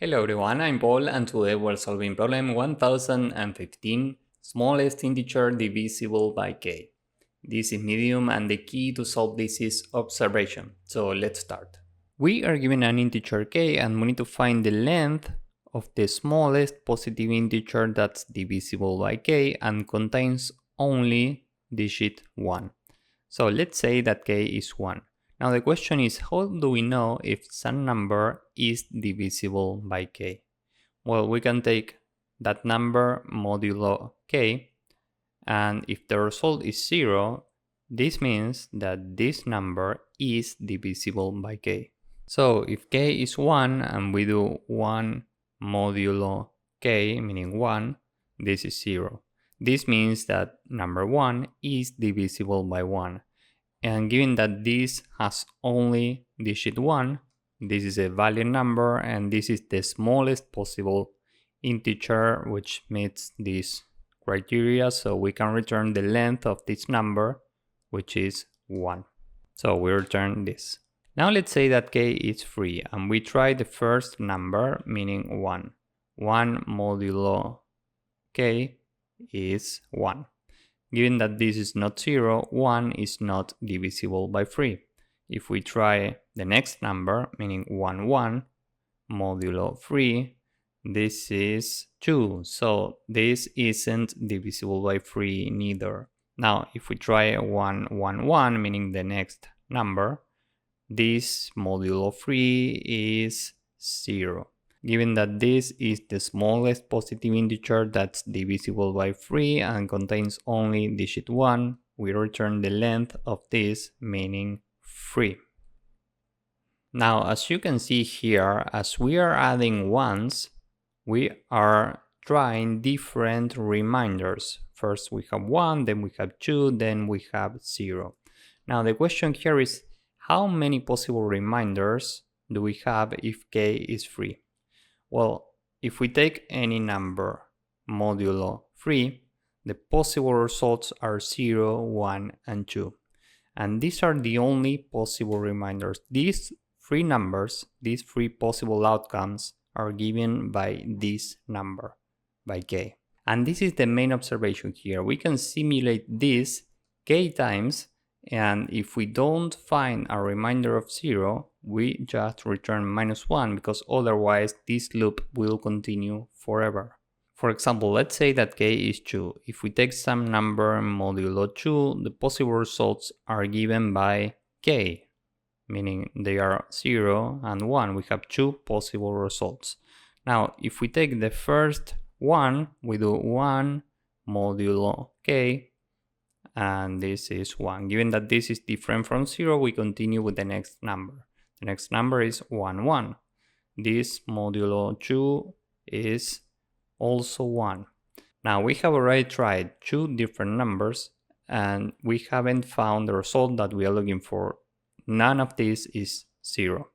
Hello everyone, I'm Paul and today we're solving problem 1015, smallest integer divisible by k. This is medium and the key to solve this is observation. So let's start. We are given an integer k and we need to find the length of the smallest positive integer that's divisible by k and contains only digit 1. So let's say that k is 1. Now the question is, how do we know if some number is divisible by k? Well, we can take that number modulo k, and if the result is 0, this means that this number is divisible by k. So if k is 1 and we do 1 modulo k, meaning 1, this is 0. This means that number 1 is divisible by 1. And given that this has only digit 1, this is a value number and this is the smallest possible integer which meets this criteria, so we can return the length of this number, which is 1. So we return this. Now let's say that k is 3 and we try the first number, meaning 1. 1 modulo k is 1. Given that this is not 0, 1 is not divisible by 3. If we try the next number, meaning 1, 1, modulo 3, this is 2. So this isn't divisible by 3 neither. Now, if we try 1, 1, 1, meaning the next number, this modulo 3 is 0. Given that this is the smallest positive integer that's divisible by 3 and contains only digit 1, we return the length of this, meaning 3. Now, as you can see here, as we are adding ones, we are trying different reminders. First we have 1, then we have 2, then we have 0. Now the question here is, how many possible reminders do we have if k is 3? Well, if we take any number modulo 3, the possible results are 0, 1, and 2. And these are the only possible reminders. These three numbers, these three possible outcomes, are given by this number, by k. And this is the main observation here. We can simulate this k times, and if we don't find a remainder of 0, we just return -1 because otherwise this loop will continue forever. For example, let's say that k is 2. If we take some number modulo 2, the possible results are given by k, meaning they are 0 and 1. We have 2 possible results. Now, if we take the first one, we do 1 modulo k, and this is 1. Given that this is different from 0, we continue with the next number. The next number is 1, 1. This modulo 2 is also 1. Now we have already tried 2 different numbers and we haven't found the result that we are looking for. None of this is 0.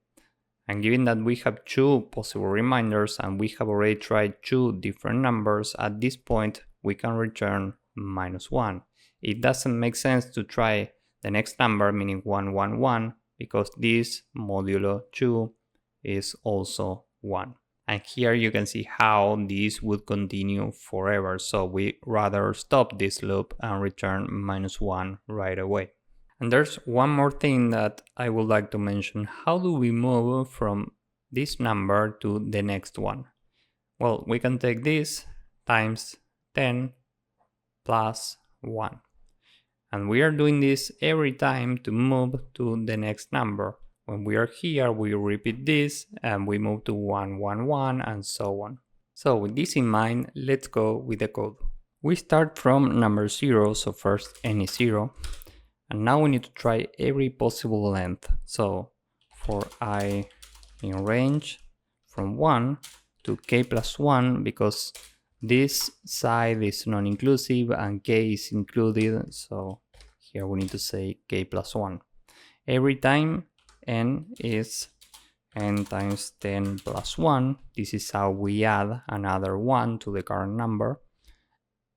And given that we have 2 possible reminders and we have already tried 2 different numbers, at this point we can return -1. It doesn't make sense to try the next number, meaning 1, 1, 1, because this modulo 2 is also 1. And here you can see how this would continue forever. So we rather stop this loop and return -1 right away. And there's one more thing that I would like to mention. How do we move from this number to the next one? Well, we can take this times 10 plus 1. And we are doing this every time to move to the next number. When we are here, we repeat this and we move to 1, 1, 1 and so on. So with this in mind, let's go with the code. We start from number 0, so first any 0. And now we need to try every possible length. So for I in range from 1 to k plus 1, because this side is non-inclusive and k is included, so here we need to say k plus 1. Every time n is n times 10 plus 1, this is how we add another 1 to the current number.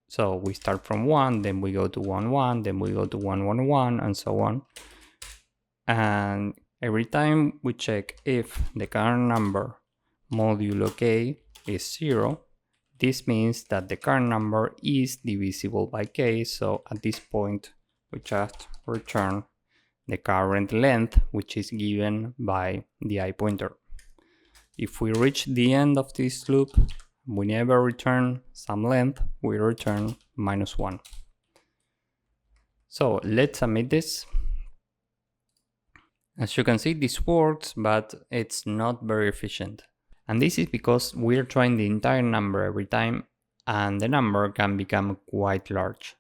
So we start from 1, then we go to 1, 1, then we go to 1, 1, 1, and so on. And every time we check if the current number modulo k is 0, this means that the current number is divisible by k, so at this point we just return the current length, which is given by the I pointer. If we reach the end of this loop, we never return some length, we return -1. So let's submit this. As you can see, this works, but it's not very efficient. And this is because we're trying the entire number every time, and the number can become quite large.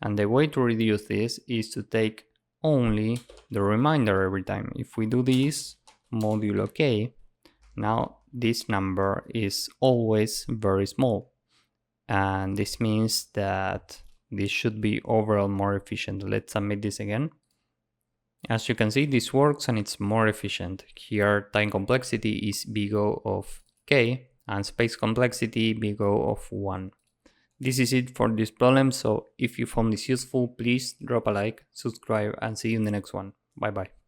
And the way to reduce this is to take only the remainder every time. If we do this, modulo k, now this number is always very small. And this means that this should be overall more efficient. Let's submit this again. As you can see, this works and it's more efficient. Here, time complexity is big O of k and space complexity big O of 1. This is it for this problem, so if you found this useful, please drop a like, subscribe, and see you in the next one. Bye bye.